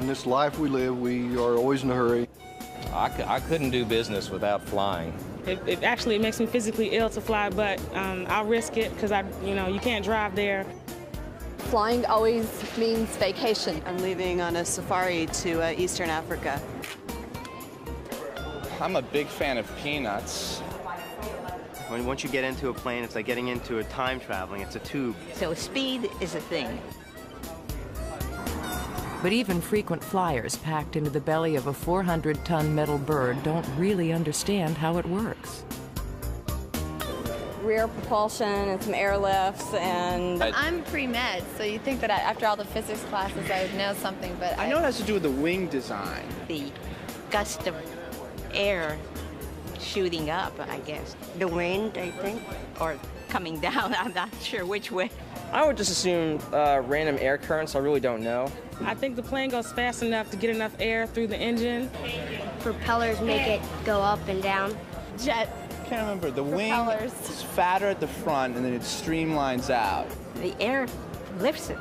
In this life we live, we are always in a hurry. I couldn't do business without flying. It actually makes me physically ill to fly, but I'll risk it because you can't drive there. Flying always means vacation. I'm leaving on a safari to Eastern Africa. I'm a big fan of peanuts. Once you get into a plane, it's like getting into a time traveling. It's a tube. So speed is a thing. But even frequent flyers packed into the belly of a 400-ton metal bird don't really understand how it works. Rear propulsion and some airlifts and... I'm pre-med, so you'd think that after all the physics classes I would know something, but I know it has to do with the wing design. The gust of air shooting up, I guess. The wind, I think, or coming down. I'm not sure which way. I would just assume random air currents. I really don't know. I think the plane goes fast enough to get enough air through the engine. Propellers make it go up and down. Jet. I can't remember. The propellers. Wing is fatter at the front, and then it streamlines out. The air lifts it.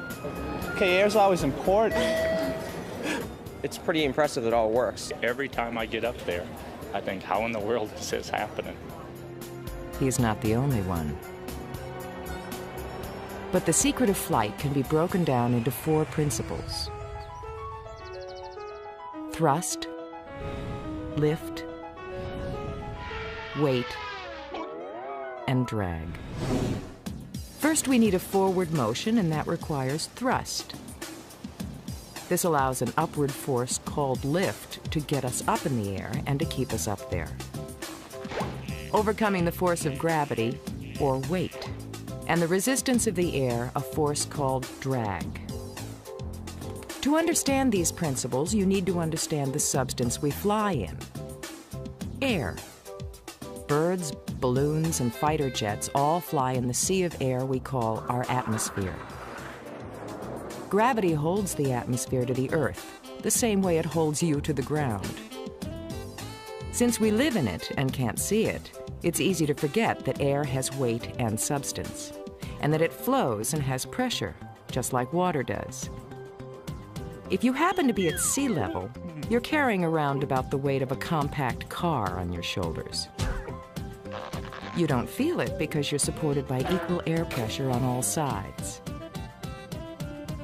Okay, air's always important. It's pretty impressive that it all works. Every time I get up there, I think, how in the world is this happening? He's not the only one. But the secret of flight can be broken down into 4 principles: thrust, lift, weight, and drag. First, we need a forward motion, and that requires thrust. This allows an upward force called lift to get us up in the air and to keep us up there. Overcoming the force of gravity, or weight, and the resistance of the air, a force called drag. To understand these principles, you need to understand the substance we fly in: air. Birds, balloons, and fighter jets all fly in the sea of air we call our atmosphere. Gravity holds the atmosphere to the Earth, the same way it holds you to the ground. Since we live in it and can't see it, it's easy to forget that air has weight and substance, and that it flows and has pressure, just like water does. If you happen to be at sea level, you're carrying around about the weight of a compact car on your shoulders. You don't feel it because you're supported by equal air pressure on all sides.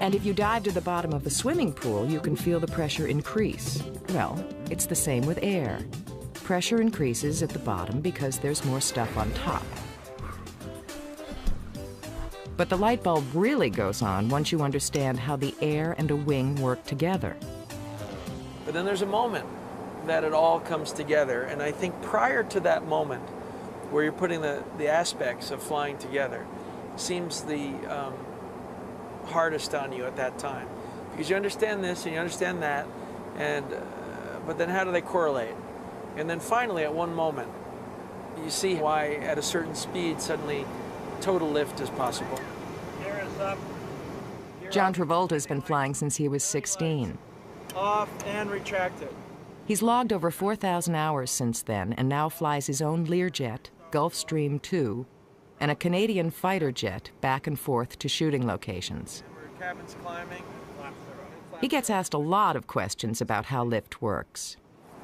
And if you dive to the bottom of the swimming pool, you can feel the pressure increase. Well, it's the same with air. Pressure increases at the bottom because there's more stuff on top. But the light bulb really goes on once you understand how the air and a wing work together. But then there's a moment that it all comes together, and I think prior to that moment, where you're putting the aspects of flying together, seems the hardest on you at that time. Because you understand this and you understand that, and but then how do they correlate? And then finally, at one moment, you see why at a certain speed, suddenly total lift is possible. John Travolta's been flying since he was 16. Off and retracted. He's logged over 4,000 hours since then and now flies his own Learjet, Gulfstream II, and a Canadian fighter jet back and forth to shooting locations. Cabin's climbing. He gets asked a lot of questions about how lift works.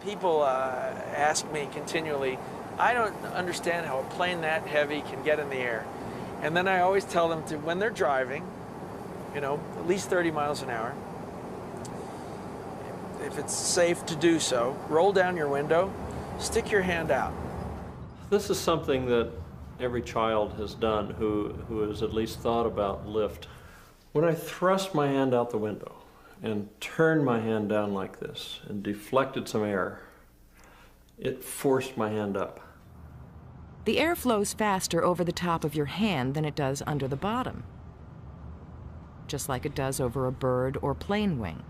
People ask me continually, I don't understand how a plane that heavy can get in the air. And then I always tell them to, when they're driving, at least 30 miles an hour, if it's safe to do so, roll down your window, stick your hand out. This is something that every child has done who has at least thought about lift. When I thrust my hand out the window and turned my hand down like this and deflected some air, it forced my hand up. The air flows faster over the top of your hand than it does under the bottom, just like it does over a bird or plane wing.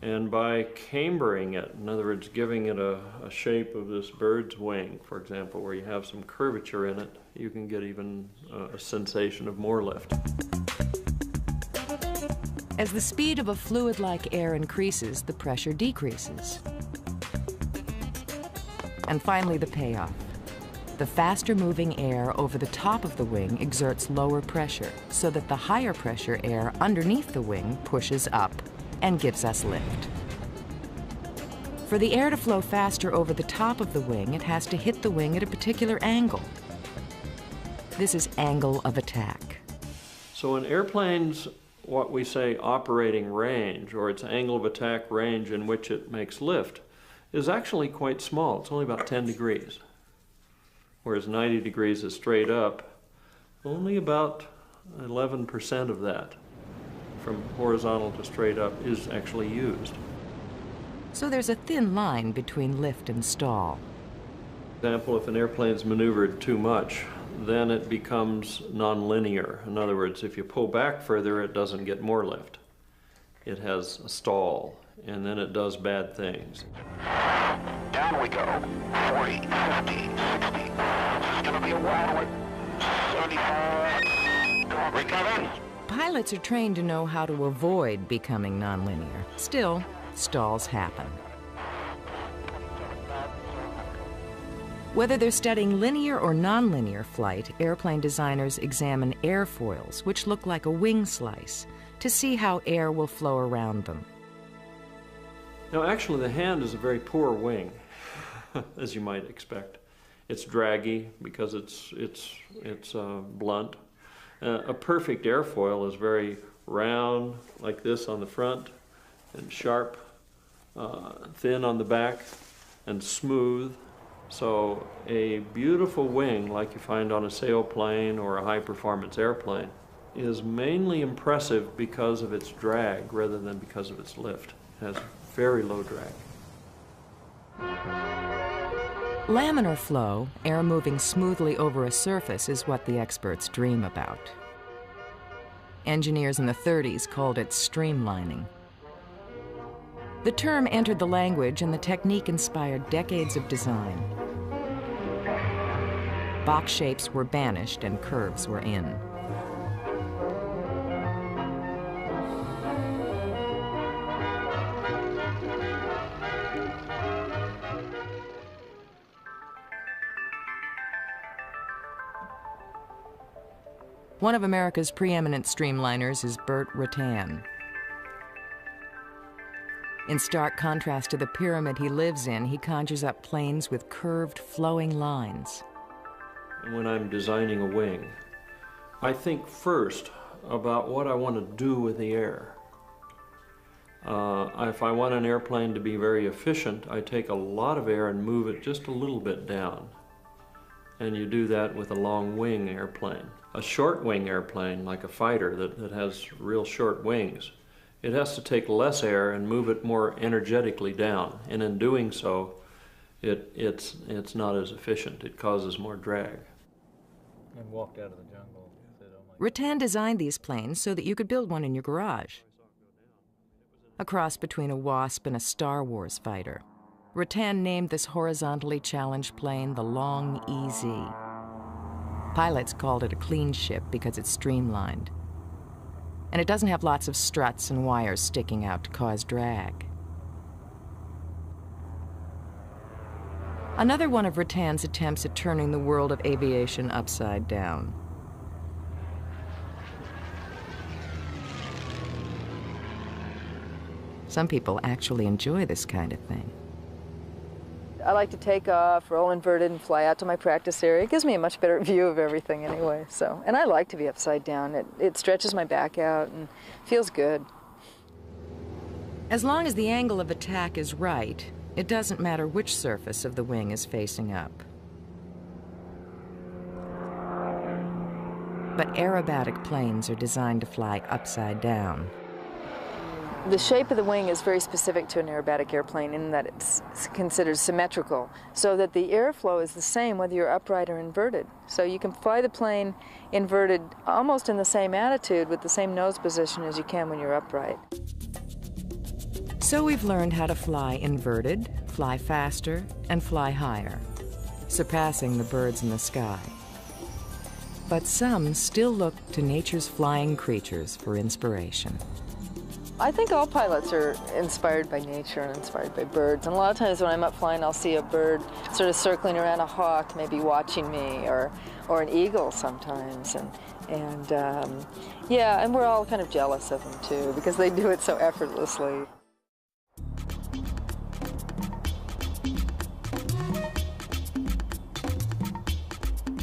And by cambering it, in other words, giving it a shape of this bird's wing, for example, where you have some curvature in it, you can get even a sensation of more lift. As the speed of a fluid-like air increases, the pressure decreases. And finally, the payoff. The faster-moving air over the top of the wing exerts lower pressure, so that the higher pressure air underneath the wing pushes up and gives us lift. For the air to flow faster over the top of the wing, it has to hit the wing at a particular angle. This is angle of attack. So in airplanes, what we say operating range, or its angle of attack range in which it makes lift, is actually quite small. It's only about 10 degrees. Whereas 90 degrees is straight up, only about 11% of that from horizontal to straight up is actually used. So there's a thin line between lift and stall. For example, if an airplane's maneuvered too much, then it becomes nonlinear. In other words, if you pull back further, it doesn't get more lift. It has a stall, and then it does bad things. Down we go. 40, 50, 60. This is going to be a wild one. 75. Come on, recover. Pilots are trained to know how to avoid becoming nonlinear. Still, stalls happen. Whether they're studying linear or nonlinear flight, airplane designers examine airfoils, which look like a wing slice, to see how air will flow around them. Now, actually, the hand is a very poor wing, as you might expect. It's draggy because it's blunt. A perfect airfoil is very round, like this on the front, and sharp, thin on the back, and smooth. So a beautiful wing, like you find on a sailplane or a high-performance airplane, is mainly impressive because of its drag rather than because of its lift. It has very low drag. Laminar flow, air moving smoothly over a surface, is what the experts dream about. Engineers in the 30s called it streamlining. The term entered the language, and the technique inspired decades of design. Box shapes were banished and curves were in. One of America's preeminent streamliners is Burt Rutan. In stark contrast to the pyramid he lives in, he conjures up planes with curved, flowing lines. When I'm designing a wing, I think first about what I want to do with the air. If I want an airplane to be very efficient, I take a lot of air and move it just a little bit down. And you do that with a long wing airplane. A short wing airplane, like a fighter that has real short wings, it has to take less air and move it more energetically down. And in doing so, it's not as efficient. It causes more drag. And walked out of the jungle. Rutan designed these planes so that you could build one in your garage. A cross between a Wasp and a Star Wars fighter. Rutan named this horizontally challenged plane the Long EZ. Pilots called it a clean ship because it's streamlined. And it doesn't have lots of struts and wires sticking out to cause drag. Another one of Rutan's attempts at turning the world of aviation upside down. Some people actually enjoy this kind of thing. I like to take off, roll inverted, and fly out to my practice area. It gives me a much better view of everything anyway. And I like to be upside down. It stretches my back out and feels good. As long as the angle of attack is right, it doesn't matter which surface of the wing is facing up. But aerobatic planes are designed to fly upside down. The shape of the wing is very specific to an aerobatic airplane in that it's considered symmetrical, so that the airflow is the same whether you're upright or inverted. So you can fly the plane inverted almost in the same attitude with the same nose position as you can when you're upright. So we've learned how to fly inverted, fly faster, and fly higher, surpassing the birds in the sky. But some still look to nature's flying creatures for inspiration. I think all pilots are inspired by nature and inspired by birds. And a lot of times when I'm up flying, I'll see a bird sort of circling around a hawk, maybe watching me, or or an eagle sometimes. Yeah, and we're all kind of jealous of them too, because they do it so effortlessly.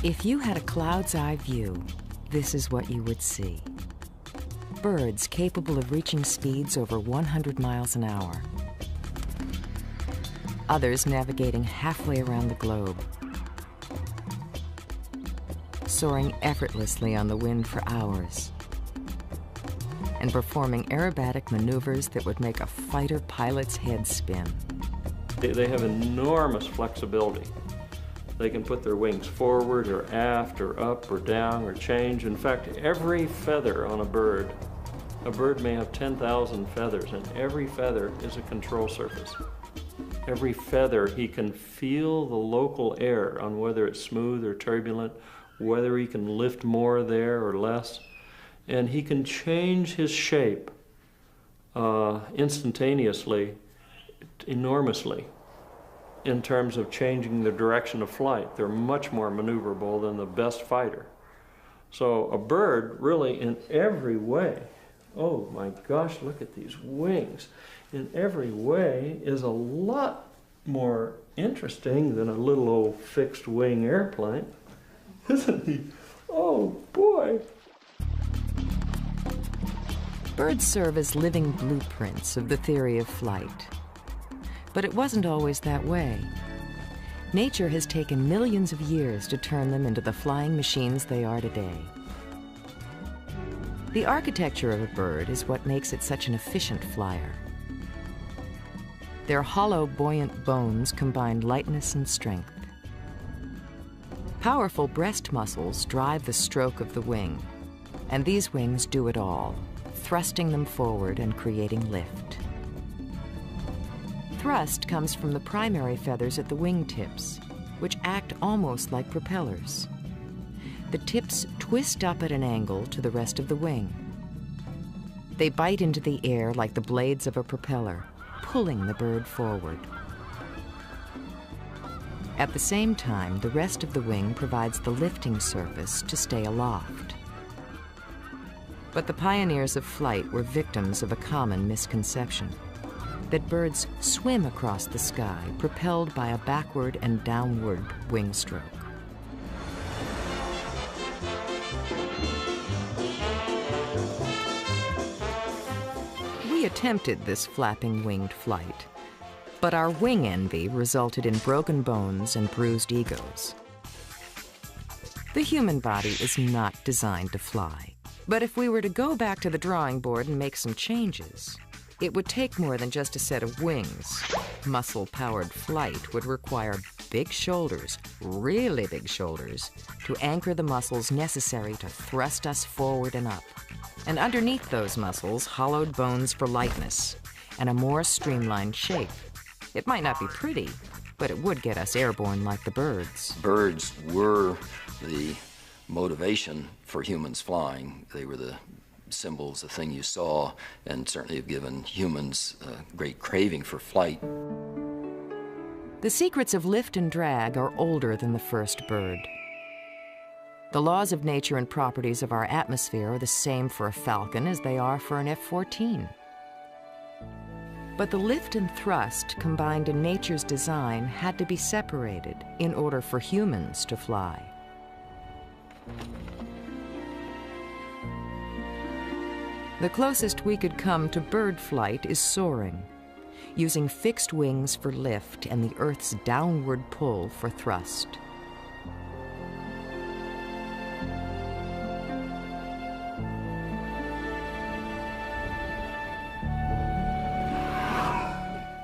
If you had a cloud's eye view, this is what you would see. Birds capable of reaching speeds over 100 miles an hour. Others navigating halfway around the globe. Soaring effortlessly on the wind for hours. And performing aerobatic maneuvers that would make a fighter pilot's head spin. They have enormous flexibility. They can put their wings forward or aft or up or down or change. In fact, every feather on a bird may have 10,000 feathers, and every feather is a control surface. Every feather, he can feel the local air on whether it's smooth or turbulent, whether he can lift more there or less, and he can change his shape instantaneously, enormously, in terms of changing the direction of flight. They're much more maneuverable than the best fighter. So a bird really in every way, oh my gosh, look at these wings, in every way is a lot more interesting than a little old fixed wing airplane, isn't he? Oh boy. Birds serve as living blueprints of the theory of flight. But it wasn't always that way. Nature has taken millions of years to turn them into the flying machines they are today. The architecture of a bird is what makes it such an efficient flyer. Their hollow, buoyant bones combine lightness and strength. Powerful breast muscles drive the stroke of the wing, and these wings do it all, thrusting them forward and creating lift. Thrust comes from the primary feathers at the wing tips, which act almost like propellers. The tips twist up at an angle to the rest of the wing. They bite into the air like the blades of a propeller, pulling the bird forward. At the same time, the rest of the wing provides the lifting surface to stay aloft. But the pioneers of flight were victims of a common misconception: that birds swim across the sky, propelled by a backward and downward wing stroke. We attempted this flapping winged flight, but our wing envy resulted in broken bones and bruised egos. The human body is not designed to fly, but if we were to go back to the drawing board and make some changes, it would take more than just a set of wings. Muscle-powered flight would require big shoulders, really big shoulders, to anchor the muscles necessary to thrust us forward and up. And underneath those muscles, hollowed bones for lightness and a more streamlined shape. It might not be pretty, but it would get us airborne like the birds. Birds were the motivation for humans flying. They were the symbols, the thing you saw, and certainly have given humans a great craving for flight. The secrets of lift and drag are older than the first bird. The laws of nature and properties of our atmosphere are the same for a falcon as they are for an F-14. But the lift and thrust combined in nature's design had to be separated in order for humans to fly. The closest we could come to bird flight is soaring, using fixed wings for lift and the Earth's downward pull for thrust.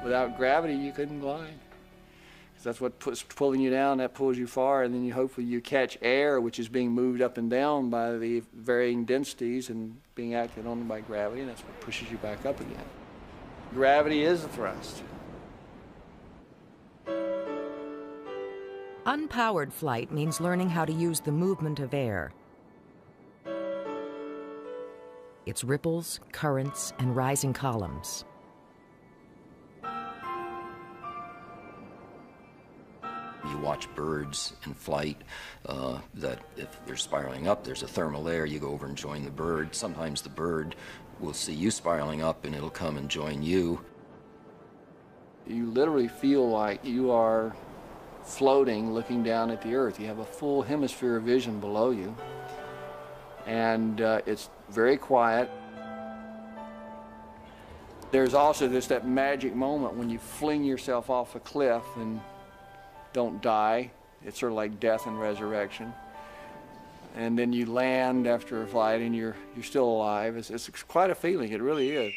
Without gravity, you couldn't glide. That's what's pulling you down, that pulls you far, and then hopefully you catch air, which is being moved up and down by the varying densities and being acted on by gravity, and that's what pushes you back up again. Gravity is the thrust. Unpowered flight means learning how to use the movement of air. Its ripples, currents, and rising columns. You watch birds in flight, that if they're spiraling up, there's a thermal there, you go over and join the bird. Sometimes the bird will see you spiraling up and it'll come and join you. You literally feel like you are floating, looking down at the earth. You have a full hemisphere of vision below you, and it's very quiet. There's also just that magic moment when you fling yourself off a cliff and don't die. It's sort of like death and resurrection. And then you land after a flight and you're still alive. It's quite a feeling, it really is.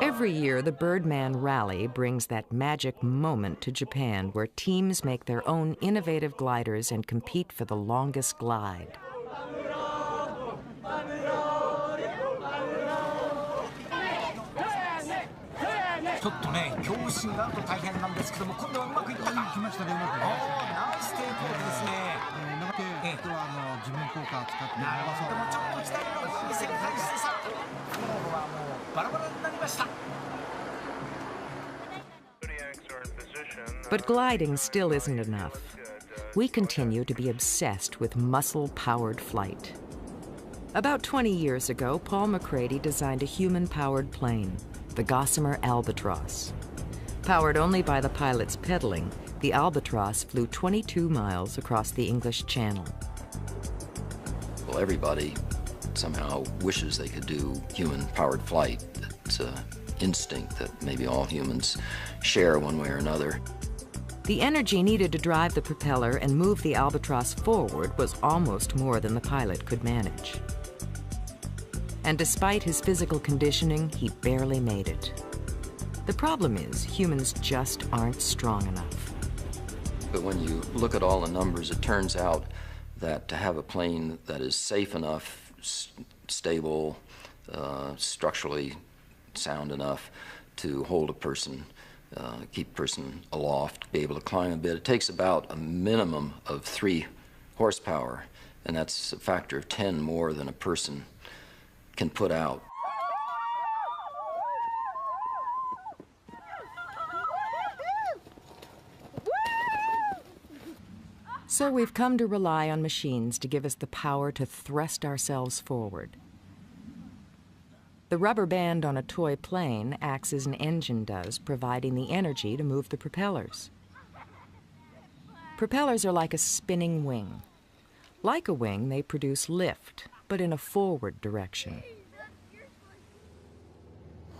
Every year, the Birdman Rally brings that magic moment to Japan where teams make their own innovative gliders and compete for the longest glide. But gliding still isn't enough. We continue to be obsessed with muscle-powered flight. About 20 years ago, Paul McCrady designed a human-powered plane, the Gossamer Albatross. Powered only by the pilot's pedaling, the Albatross flew 22 miles across the English Channel. Well, everybody somehow wishes they could do human-powered flight. It's an instinct that maybe all humans share one way or another. The energy needed to drive the propeller and move the Albatross forward was almost more than the pilot could manage. And despite his physical conditioning, he barely made it. The problem is, humans just aren't strong enough. But when you look at all the numbers, it turns out that to have a plane that is safe enough, stable, structurally sound enough to hold a person, keep a person aloft, be able to climb a bit, it takes about a minimum of 3 horsepower, and that's a factor of 10 more than a person can put out. So we've come to rely on machines to give us the power to thrust ourselves forward. The rubber band on a toy plane acts as an engine does, providing the energy to move the propellers. Propellers are like a spinning wing. Like a wing, they produce lift, but in a forward direction.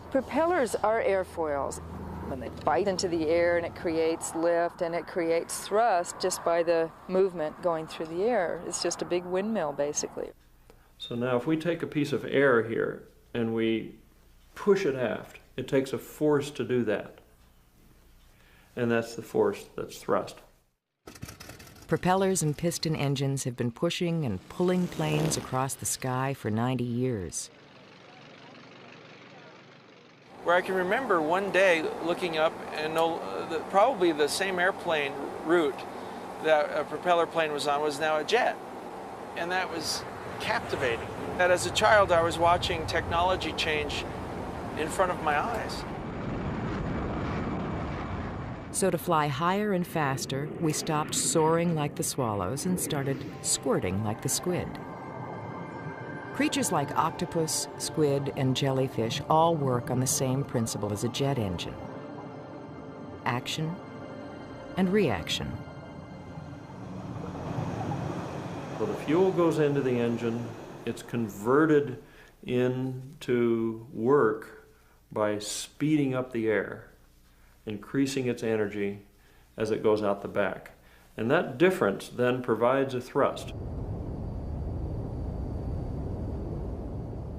Propellers are airfoils. When they bite into the air and it creates lift and it creates thrust just by the movement going through the air. It's just a big windmill, basically. So now if we take a piece of air here and we push it aft, it takes a force to do that. And that's the force that's thrust. Propellers and piston engines have been pushing and pulling planes across the sky for 90 years. Where I can remember one day looking up and probably the same airplane route that a propeller plane was on was now a jet. And that was captivating. That as a child I was watching technology change in front of my eyes. So to fly higher and faster, we stopped soaring like the swallows and started squirting like the squid. Creatures like octopus, squid, and jellyfish all work on the same principle as a jet engine: action and reaction. So the fuel goes into the engine, it's converted into work by speeding up the air, increasing its energy as it goes out the back. And that difference then provides a thrust.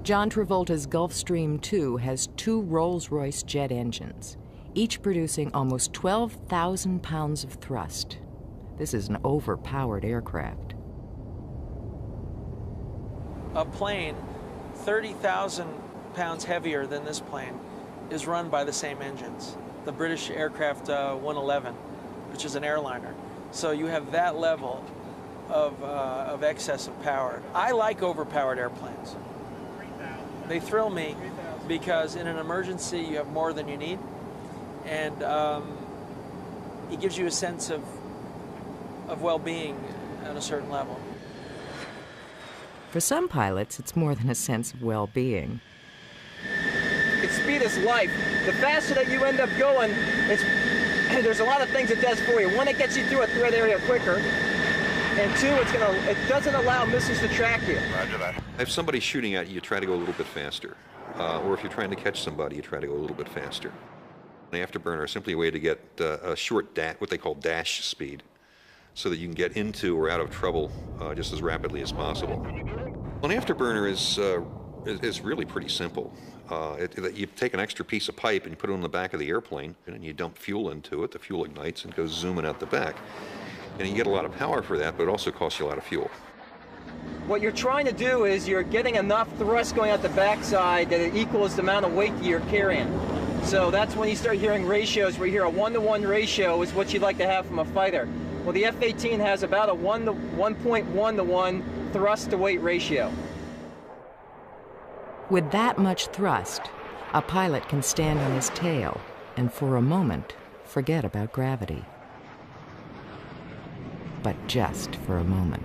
John Travolta's Gulfstream II has 2 Rolls-Royce jet engines, each producing almost 12,000 pounds of thrust. This is an overpowered aircraft. A plane 30,000 pounds heavier than this plane is run by the same engines. The British aircraft 111, which is an airliner. So you have that level of excess of power. I like overpowered airplanes. They thrill me because in an emergency you have more than you need, and it gives you a sense of well-being at a certain level. For some pilots, it's more than a sense of well-being. Speed is life. The faster that you end up going, there's a lot of things it does for you. One, it gets you through a threat area quicker, and two, it doesn't allow missiles to track you. Roger that. If somebody's shooting at you, you try to go a little bit faster. Or if you're trying to catch somebody, you try to go a little bit faster. An afterburner is simply a way to get a short what they call dash speed, so that you can get into or out of trouble just as rapidly as possible. An afterburner is really pretty simple. You take an extra piece of pipe and you put it on the back of the airplane, and you dump fuel into it. The fuel ignites and goes zooming out the back. And you get a lot of power for that, but it also costs you a lot of fuel. What you're trying to do is you're getting enough thrust going out the backside that it equals the amount of weight that you're carrying. So that's when you start hearing ratios where you hear a 1-to-1 ratio is what you'd like to have from a fighter. Well, the F-18 has about a 1.1-to-1 thrust-to-weight ratio. With that much thrust, a pilot can stand on his tail and for a moment forget about gravity. But just for a moment.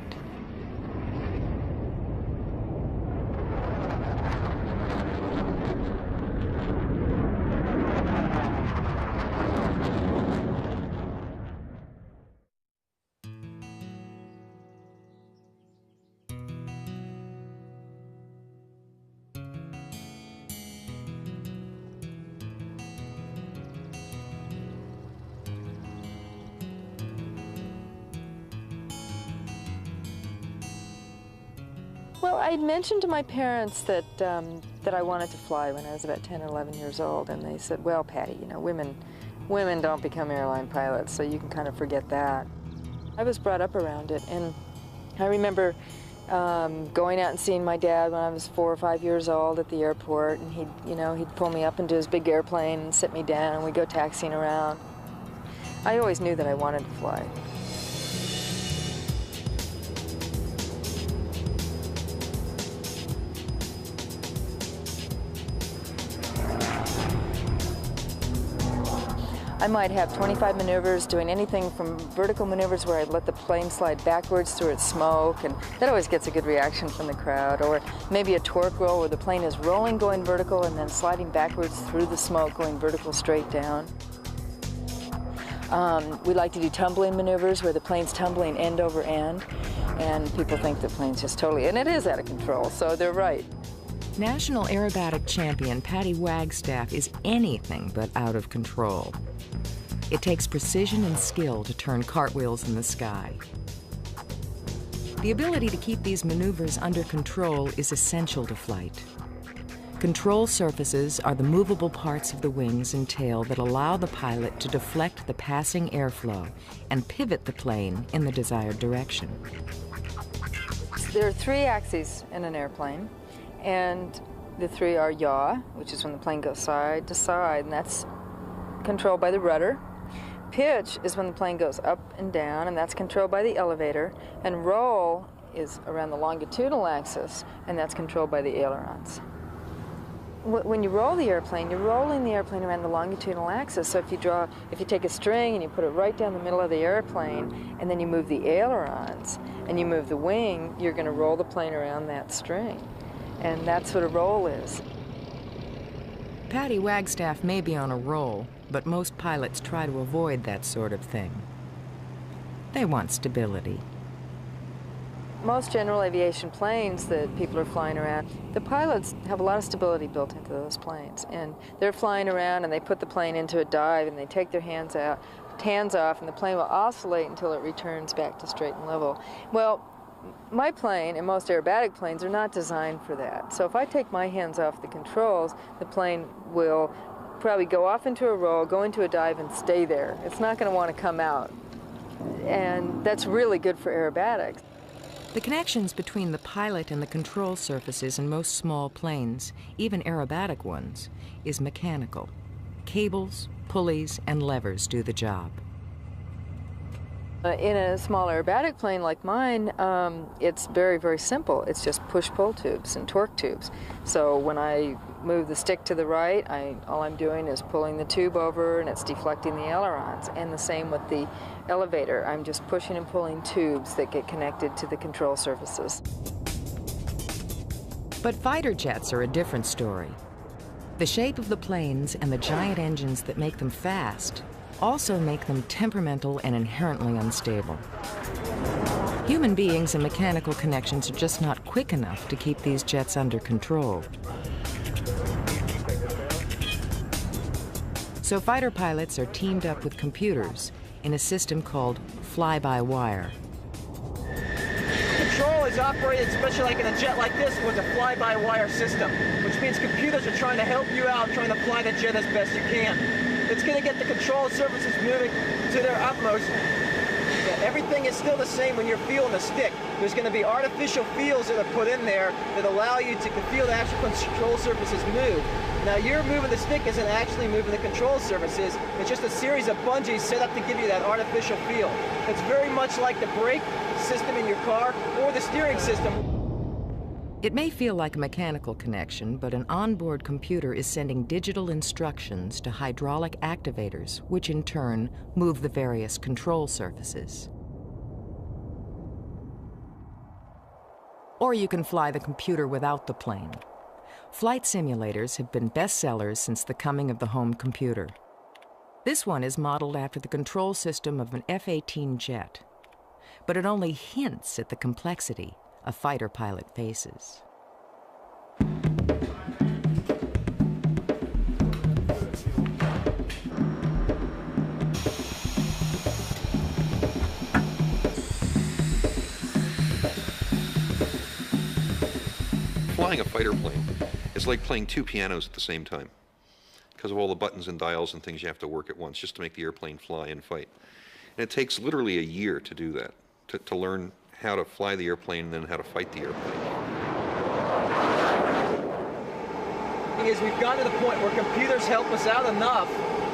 Well, I had mentioned to my parents that I wanted to fly when I was about 10 or 11 years old, and they said, well, Patty, you know, women don't become airline pilots, so you can kind of forget that. I was brought up around it, and I remember going out and seeing my dad when I was 4 or 5 years old at the airport, and he'd pull me up into his big airplane and sit me down, and we'd go taxiing around. I always knew that I wanted to fly. I might have 25 maneuvers, doing anything from vertical maneuvers where I'd let the plane slide backwards through its smoke, and that always gets a good reaction from the crowd. Or maybe a torque roll where the plane is rolling going vertical and then sliding backwards through the smoke going vertical straight down. We like to do tumbling maneuvers where the plane's tumbling end over end, and people think the plane's just totally, and it is out of control, so they're right. National aerobatic champion Patty Wagstaff is anything but out of control. It takes precision and skill to turn cartwheels in the sky. The ability to keep these maneuvers under control is essential to flight. Control surfaces are the movable parts of the wings and tail that allow the pilot to deflect the passing airflow and pivot the plane in the desired direction. There are 3 axes in an airplane, and the 3 are yaw, which is when the plane goes side to side, and that's controlled by the rudder. Pitch is when the plane goes up and down, and that's controlled by the elevator. And roll is around the longitudinal axis, and that's controlled by the ailerons. When you roll the airplane, you're rolling the airplane around the longitudinal axis. So if you take a string and you put it right down the middle of the airplane, and then you move the ailerons, and you move the wing, you're going to roll the plane around that string. And that's what a roll is. Patty Wagstaff may be on a roll, but most pilots try to avoid that sort of thing. They want stability. Most general aviation planes that people are flying around, the pilots have a lot of stability built into those planes. And they're flying around and they put the plane into a dive and they take their hands off, and the plane will oscillate until it returns back to straight and level. Well, my plane and most aerobatic planes are not designed for that. So if I take my hands off the controls, the plane will probably go off into a roll, go into a dive, and stay there. It's not going to want to come out. And that's really good for aerobatics. The connections between the pilot and the control surfaces in most small planes, even aerobatic ones, is mechanical. Cables, pulleys, and levers do the job. In a small aerobatic plane like mine, it's very, very simple. It's just push-pull tubes and torque tubes. So when I move the stick to the right, all I'm doing is pulling the tube over and it's deflecting the ailerons. And the same with the elevator. I'm just pushing and pulling tubes that get connected to the control surfaces. But fighter jets are a different story. The shape of the planes and the giant engines that make them fast also make them temperamental and inherently unstable. Human beings and mechanical connections are just not quick enough to keep these jets under control. So fighter pilots are teamed up with computers in a system called fly-by-wire. Control is operated, especially like in a jet like this, with a fly-by-wire system, which means computers are trying to help you out, trying to fly the jet as best you can. It's going to get the control surfaces moving to their utmost. Everything is still the same when you're feeling the stick. There's going to be artificial feels that are put in there that allow you to feel the actual control surfaces move. Now, you're moving the stick isn't actually moving the control surfaces. It's just a series of bungees set up to give you that artificial feel. It's very much like the brake system in your car or the steering system. It may feel like a mechanical connection, but an onboard computer is sending digital instructions to hydraulic activators, which in turn move the various control surfaces. Or you can fly the computer without the plane. Flight simulators have been bestsellers since the coming of the home computer. This one is modeled after the control system of an F-18 jet, but it only hints at the complexity a fighter pilot faces. Flying a fighter plane is like playing two pianos at the same time because of all the buttons and dials and things you have to work at once just to make the airplane fly and fight. And it takes literally a year to do that, to learn how to fly the airplane and then how to fight the airplane. Is we've gotten to the point where computers help us out enough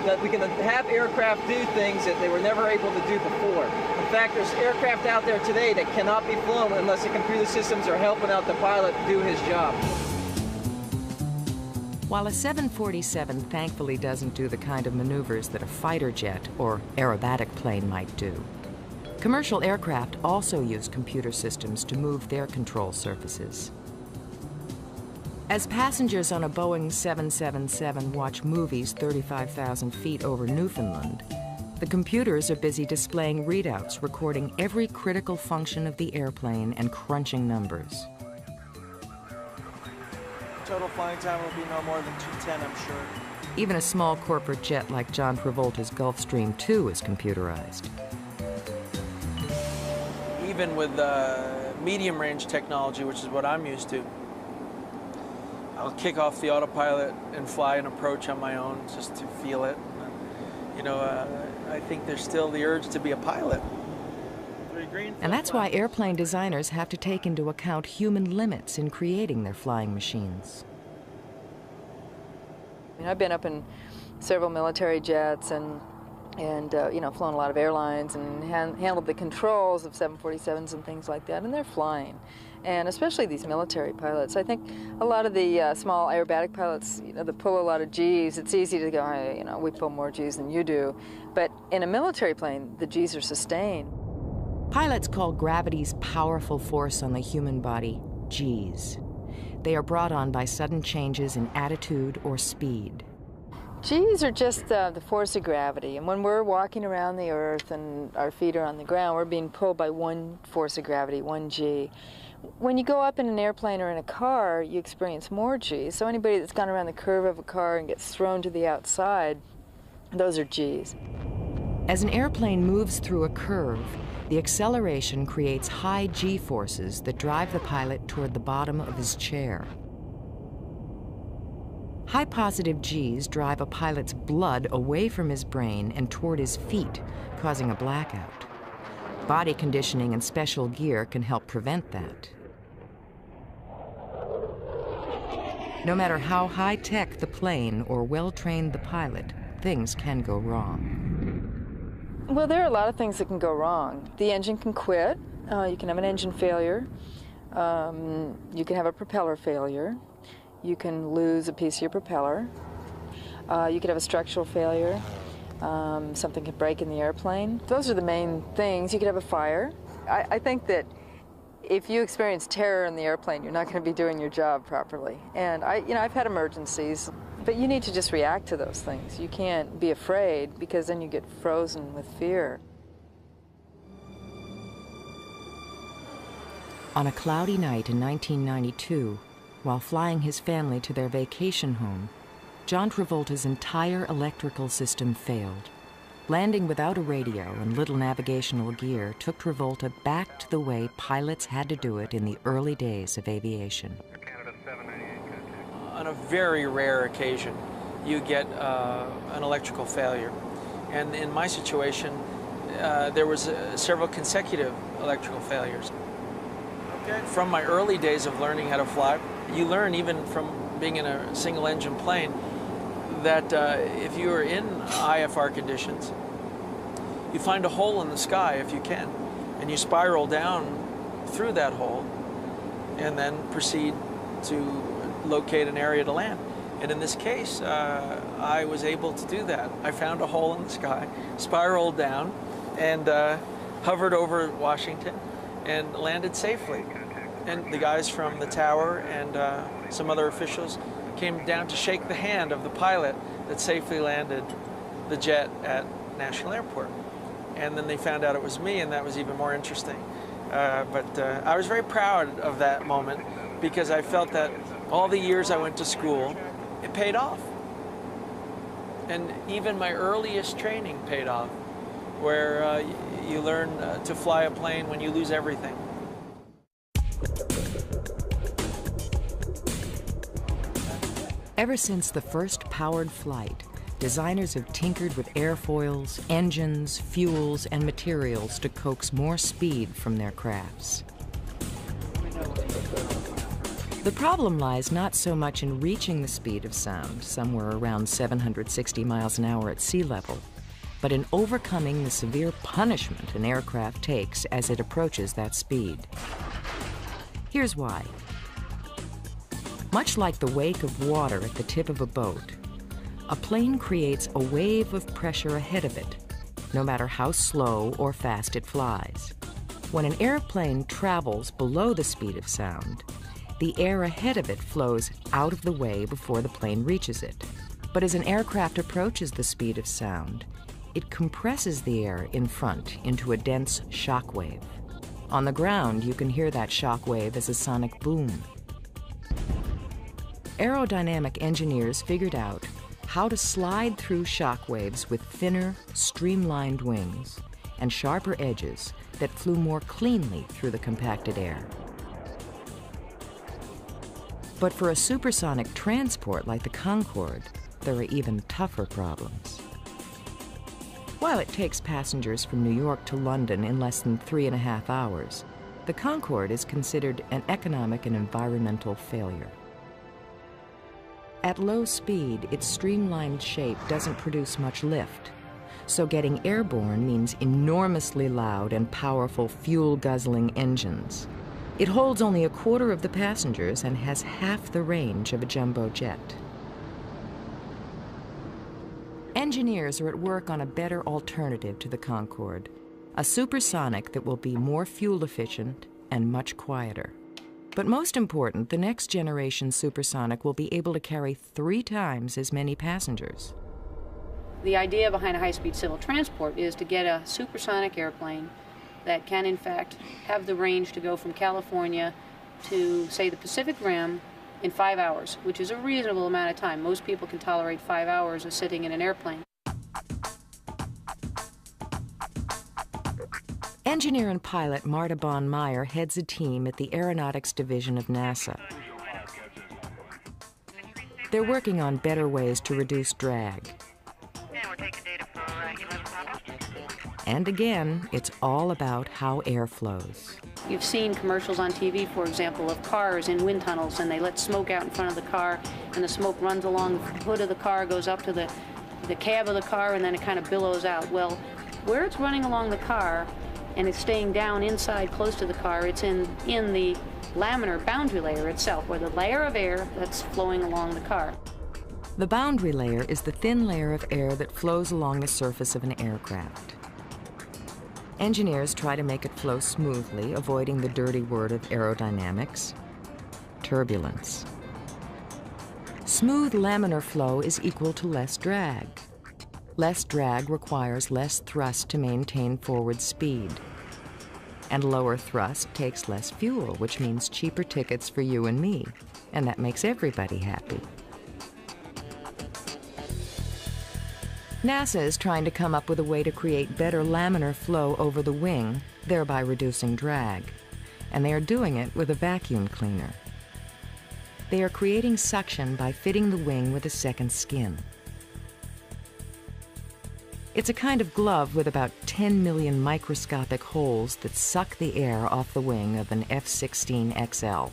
that we can have aircraft do things that they were never able to do before. In fact, there's aircraft out there today that cannot be flown unless the computer systems are helping out the pilot do his job. While a 747 thankfully doesn't do the kind of maneuvers that a fighter jet or aerobatic plane might do, commercial aircraft also use computer systems to move their control surfaces. As passengers on a Boeing 777 watch movies 35,000 feet over Newfoundland, the computers are busy displaying readouts recording every critical function of the airplane and crunching numbers. Total flying time will be no more than 210, I'm sure. Even a small corporate jet like John Travolta's Gulfstream II is computerized. Even with medium range technology, which is what I'm used to, I'll kick off the autopilot and fly an approach on my own just to feel it. You know, I think there's still the urge to be a pilot. And that's why airplane designers have to take into account human limits in creating their flying machines. I mean, I've been up in several military jets and you know, flown a lot of airlines and handled the controls of 747s and things like that, and they're flying. And especially these military pilots. I think a lot of the small aerobatic pilots, you know, that pull a lot of Gs, it's easy to go, hey, you know, we pull more Gs than you do. But in a military plane, the Gs are sustained. Pilots call gravity's powerful force on the human body Gs. They are brought on by sudden changes in attitude or speed. Gs are just the force of gravity, and when we're walking around the Earth and our feet are on the ground, we're being pulled by one force of gravity, one G. When you go up in an airplane or in a car, you experience more Gs. So anybody that's gone around the curve of a car and gets thrown to the outside, those are Gs. As an airplane moves through a curve, the acceleration creates high G forces that drive the pilot toward the bottom of his chair. High positive Gs drive a pilot's blood away from his brain and toward his feet, causing a blackout. Body conditioning and special gear can help prevent that. No matter how high-tech the plane or well-trained the pilot, things can go wrong. Well, there are a lot of things that can go wrong. The engine can quit. You can have an engine failure. You can have a propeller failure. You can lose a piece of your propeller. You could have a structural failure. Something could break in the airplane. Those are the main things. You could have a fire. I think that if you experience terror in the airplane, you're not going to be doing your job properly. And I've had emergencies, but you need to just react to those things. You can't be afraid, because then you get frozen with fear. On a cloudy night in 1992, while flying his family to their vacation home, John Travolta's entire electrical system failed. Landing without a radio and little navigational gear took Travolta back to the way pilots had to do it in the early days of aviation. On a very rare occasion, you get an electrical failure. And in my situation, there was several consecutive electrical failures. From my early days of learning how to fly, you learn even from being in a single-engine plane that if you are in IFR conditions, you find a hole in the sky if you can, and you spiral down through that hole and then proceed to locate an area to land. And in this case, I was able to do that. I found a hole in the sky, spiraled down, and hovered over Washington and landed safely. And the guys from the tower and some other officials came down to shake the hand of the pilot that safely landed the jet at National Airport. And then they found out it was me, and that was even more interesting. But I was very proud of that moment, because I felt that all the years I went to school, it paid off. And even my earliest training paid off, where you learn to fly a plane when you lose everything. Ever since the first powered flight, designers have tinkered with airfoils, engines, fuels, and materials to coax more speed from their crafts. The problem lies not so much in reaching the speed of sound, somewhere around 760 miles an hour at sea level, but in overcoming the severe punishment an aircraft takes as it approaches that speed. Here's why. Much like the wake of water at the tip of a boat, a plane creates a wave of pressure ahead of it, no matter how slow or fast it flies. When an airplane travels below the speed of sound, the air ahead of it flows out of the way before the plane reaches it. But as an aircraft approaches the speed of sound, it compresses the air in front into a dense shock wave. On the ground, you can hear that shock wave as a sonic boom. Aerodynamic engineers figured out how to slide through shock waves with thinner, streamlined wings and sharper edges that flew more cleanly through the compacted air. But for a supersonic transport like the Concorde, there are even tougher problems. While it takes passengers from New York to London in less than 3.5 hours, the Concorde is considered an economic and environmental failure. At low speed, its streamlined shape doesn't produce much lift, so getting airborne means enormously loud and powerful fuel-guzzling engines. It holds only a quarter of the passengers and has half the range of a jumbo jet. Engineers are at work on a better alternative to the Concorde, a supersonic that will be more fuel efficient and much quieter. But most important, the next generation supersonic will be able to carry 3 times as many passengers. The idea behind a high-speed civil transport is to get a supersonic airplane that can, in fact, have the range to go from California to, say, the Pacific Rim in 5 hours, which is a reasonable amount of time. Most people can tolerate 5 hours of sitting in an airplane. Engineer and pilot Marta Bon Meyer heads a team at the Aeronautics Division of NASA. They're working on better ways to reduce drag. And again, it's all about how air flows. You've seen commercials on TV, for example, of cars in wind tunnels, and they let smoke out in front of the car, and the smoke runs along the hood of the car, goes up to the cab of the car, and then it kind of billows out. Well, where it's running along the car, and it's staying down inside close to the car. It's in the laminar boundary layer itself, or the layer of air that's flowing along the car. The boundary layer is the thin layer of air that flows along the surface of an aircraft. Engineers try to make it flow smoothly, avoiding the dirty word of aerodynamics, turbulence. Smooth laminar flow is equal to less drag. Less drag requires less thrust to maintain forward speed. And lower thrust takes less fuel, which means cheaper tickets for you and me. And that makes everybody happy. NASA is trying to come up with a way to create better laminar flow over the wing, thereby reducing drag. And they are doing it with a vacuum cleaner. They are creating suction by fitting the wing with a second skin. It's a kind of glove with about 10 million microscopic holes that suck the air off the wing of an F-16XL.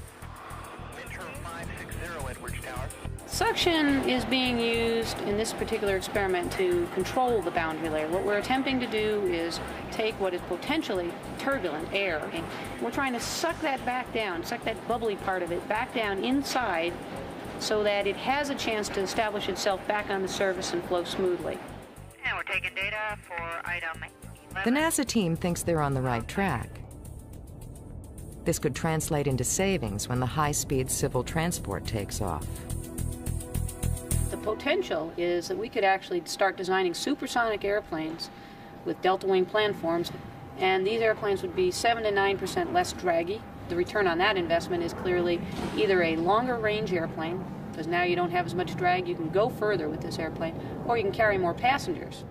Suction is being used in this particular experiment to control the boundary layer. What we're attempting to do is take what is potentially turbulent air, and we're trying to suck that back down, suck that bubbly part of it back down inside so that it has a chance to establish itself back on the surface and flow smoothly. And we're taking data for item 11. The NASA team thinks they're on the right track. This could translate into savings when the high-speed civil transport takes off. The potential is that we could actually start designing supersonic airplanes with delta wing planforms, and these airplanes would be 7 to 9% less draggy. The return on that investment is clearly either a longer range airplane, because now you don't have as much drag, you can go further with this airplane, or you can carry more passengers.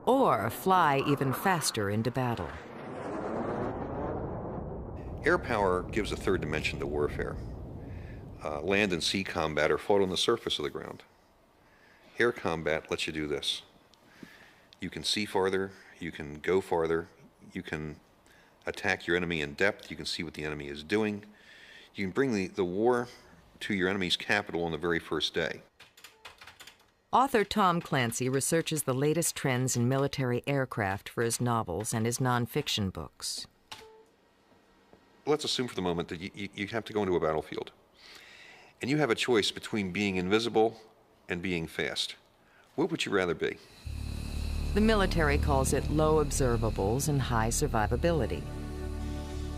Or fly even faster into battle. Air power gives a third dimension to warfare. Land and sea combat are fought on the surface of the ground. Air combat lets you do this. You can see farther, you can go farther, you can attack your enemy in depth, you can see what the enemy is doing. You can bring the war to your enemy's capital on the very first day. Author Tom Clancy researches the latest trends in military aircraft for his novels and his nonfiction books. Let's assume for the moment that you have to go into a battlefield. And you have a choice between being invisible and being fast. What would you rather be? The military calls it low observables and high survivability.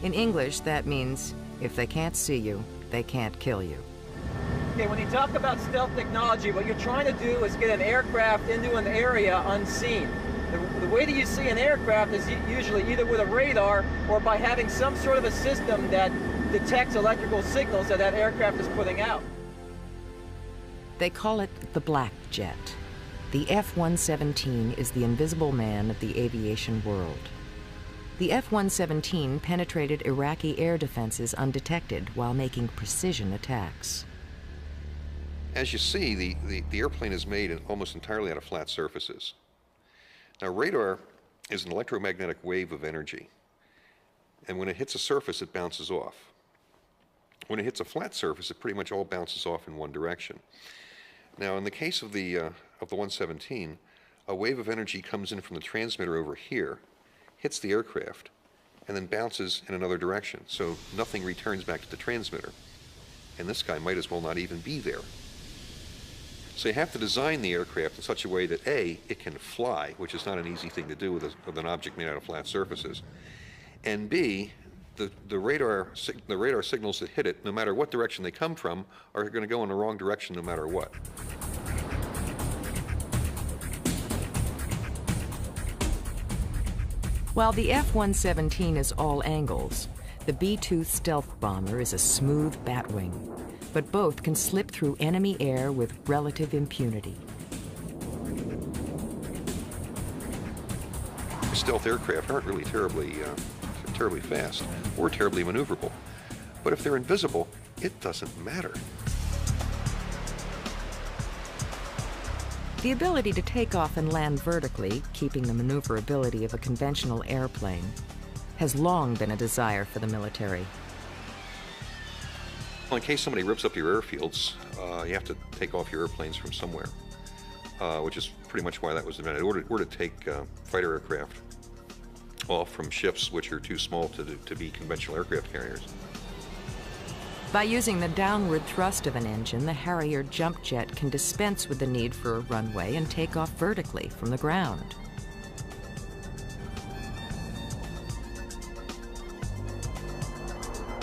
In English, that means if they can't see you, they can't kill you. Okay, when you talk about stealth technology, what you're trying to do is get an aircraft into an area unseen. The way that you see an aircraft is usually either with a radar or by having some sort of a system that detects electrical signals that aircraft is putting out. They call it the black jet. The F-117 is the invisible man of the aviation world. The F-117 penetrated Iraqi air defenses undetected while making precision attacks. As you see, the airplane is made almost entirely out of flat surfaces. Now, radar is an electromagnetic wave of energy, and when it hits a surface, it bounces off. When it hits a flat surface, it pretty much all bounces off in one direction. Now, in the case of the 117, a wave of energy comes in from the transmitter over here, hits the aircraft, and then bounces in another direction, so nothing returns back to the transmitter. And this guy might as well not even be there. So you have to design the aircraft in such a way that A, it can fly, which is not an easy thing to do with an object made out of flat surfaces, and B, the radar signals that hit it, no matter what direction they come from, are going to go in the wrong direction no matter what. While the F-117 is all angles, the B-2 stealth bomber is a smooth batwing, but both can slip through enemy air with relative impunity. Stealth aircraft aren't really terribly fast or terribly maneuverable, but if they're invisible, it doesn't matter. The ability to take off and land vertically, keeping the maneuverability of a conventional airplane, has long been a desire for the military. Well, in case somebody rips up your airfields, you have to take off your airplanes from somewhere. which is pretty much why that was invented, or to take fighter aircraft off from ships which are too small to be conventional aircraft carriers. By using the downward thrust of an engine, the Harrier jump jet can dispense with the need for a runway and take off vertically from the ground.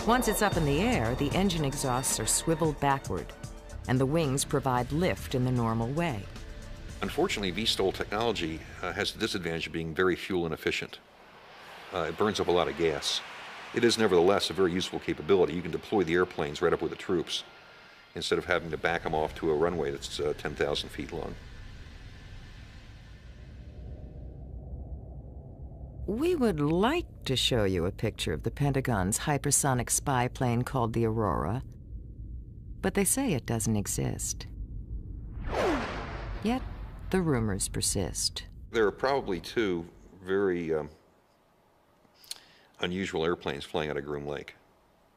Once it's up in the air, the engine exhausts are swiveled backward, and the wings provide lift in the normal way. Unfortunately, VSTOL technology has the disadvantage of being very fuel inefficient. It burns up a lot of gas. It is nevertheless a very useful capability. You can deploy the airplanes right up with the troops instead of having to back them off to a runway that's 10,000 feet long. We would like to show you a picture of the Pentagon's hypersonic spy plane called the Aurora, but they say it doesn't exist. Yet, the rumors persist. There are probably two very unusual airplanes flying out of Groom Lake,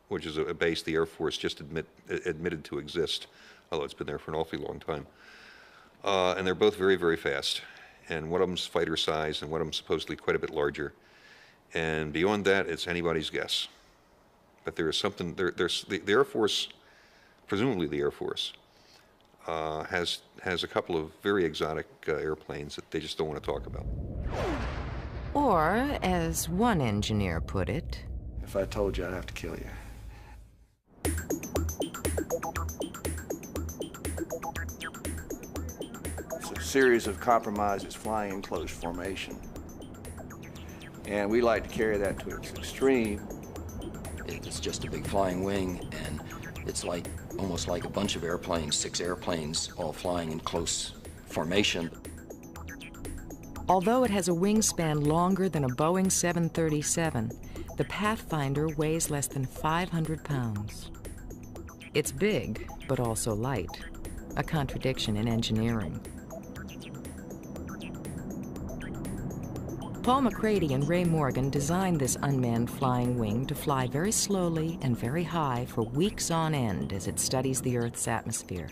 which is a base the Air Force just admitted to exist, although it's been there for an awfully long time. And they're both very, very fast. And one of them's fighter size, and one of them's supposedly quite a bit larger. And beyond that, it's anybody's guess. But there is something, the Air Force, presumably the Air Force, has a couple of very exotic airplanes that they just don't want to talk about. Or, as one engineer put it, if I told you, I'd have to kill you. It's a series of compromises flying in close formation. And we like to carry that to its extreme. It's just a big flying wing, and it's like almost like a bunch of airplanes, 6 airplanes, all flying in close formation. Although it has a wingspan longer than a Boeing 737, the Pathfinder weighs less than 500 pounds. It's big, but also light, a contradiction in engineering. Paul McCrady and Ray Morgan designed this unmanned flying wing to fly very slowly and very high for weeks on end as it studies the Earth's atmosphere.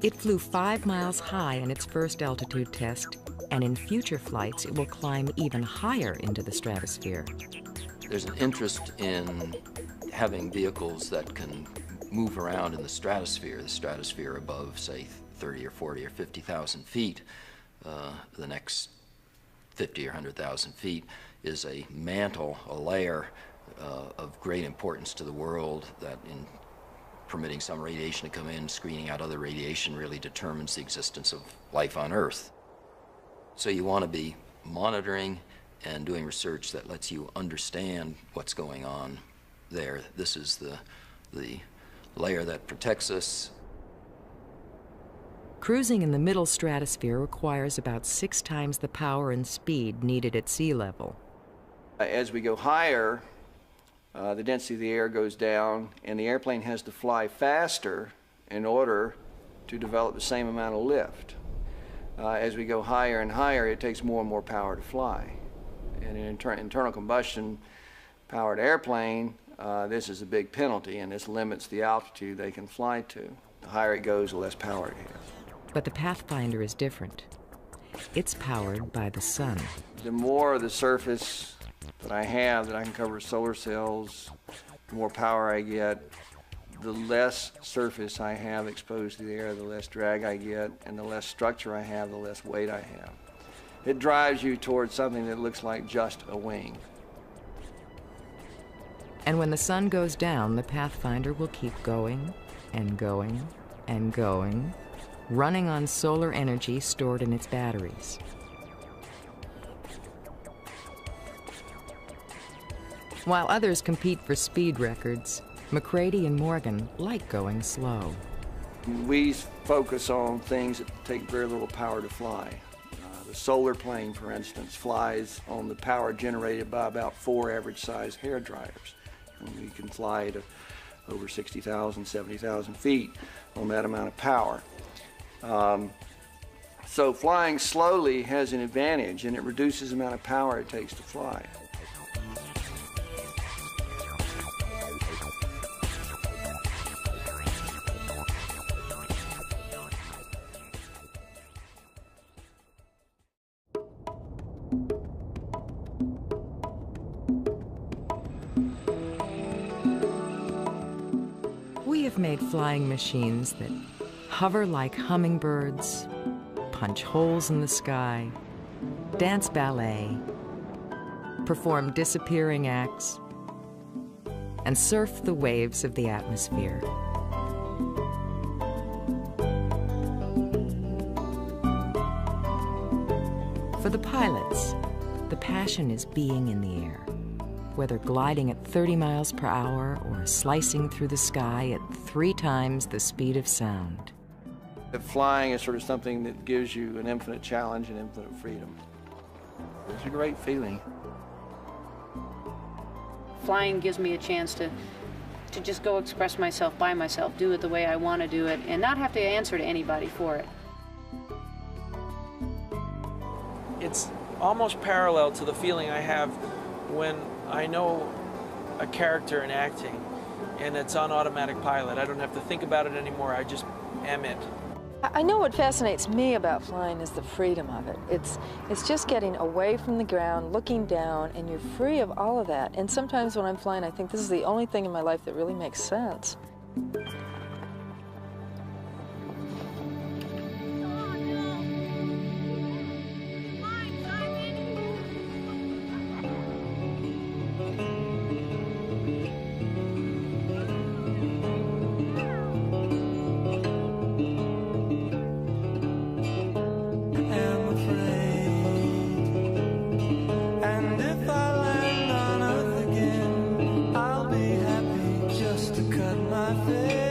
It flew 5 miles high in its first altitude test, and in future flights it will climb even higher into the stratosphere. There's an interest in having vehicles that can move around in the stratosphere above, say, 30 or 40 or 50,000 feet. The next 50 or 100,000 feet is a mantle, a layer of great importance to the world that in permitting some radiation to come in, screening out other radiation really determines the existence of life on Earth. So you want to be monitoring and doing research that lets you understand what's going on there. This is the layer that protects us. Cruising in the middle stratosphere requires about 6 times the power and speed needed at sea level. As we go higher, the density of the air goes down, and the airplane has to fly faster in order to develop the same amount of lift. As we go higher and higher, it takes more and more power to fly. In an internal combustion powered airplane, this is a big penalty, and this limits the altitude they can fly to. The higher it goes, the less power it has. But the Pathfinder is different. It's powered by the sun. The more of the surface that I have that I can cover with solar cells, the more power I get, the less surface I have exposed to the air, the less drag I get, and the less structure I have, the less weight I have. It drives you towards something that looks like just a wing. And when the sun goes down, the Pathfinder will keep going and going and going, running on solar energy stored in its batteries. While others compete for speed records, McCrady and Morgan like going slow. We focus on things that take very little power to fly. The solar plane, for instance, flies on the power generated by about 4 average-sized hair dryers. And we can fly to over 60,000, 70,000 feet on that amount of power. So flying slowly has an advantage, and it reduces the amount of power it takes to fly. We have made flying machines that hover like hummingbirds, punch holes in the sky, dance ballet, perform disappearing acts, and surf the waves of the atmosphere. For the pilots, the passion is being in the air, whether gliding at 30 miles per hour or slicing through the sky at 3 times the speed of sound. Flying is sort of something that gives you an infinite challenge and infinite freedom. It's a great feeling. Flying gives me a chance to just go express myself by myself, do it the way I want to do it, and not have to answer to anybody for it. It's almost parallel to the feeling I have when I know a character in acting and it's on automatic pilot. I don't have to think about it anymore, I just am it. I know what fascinates me about flying is the freedom of it. It's just getting away from the ground, looking down, and you're free of all of that. And sometimes when I'm flying, I think this is the only thing in my life that really makes sense. I'll be happy just to cut my face.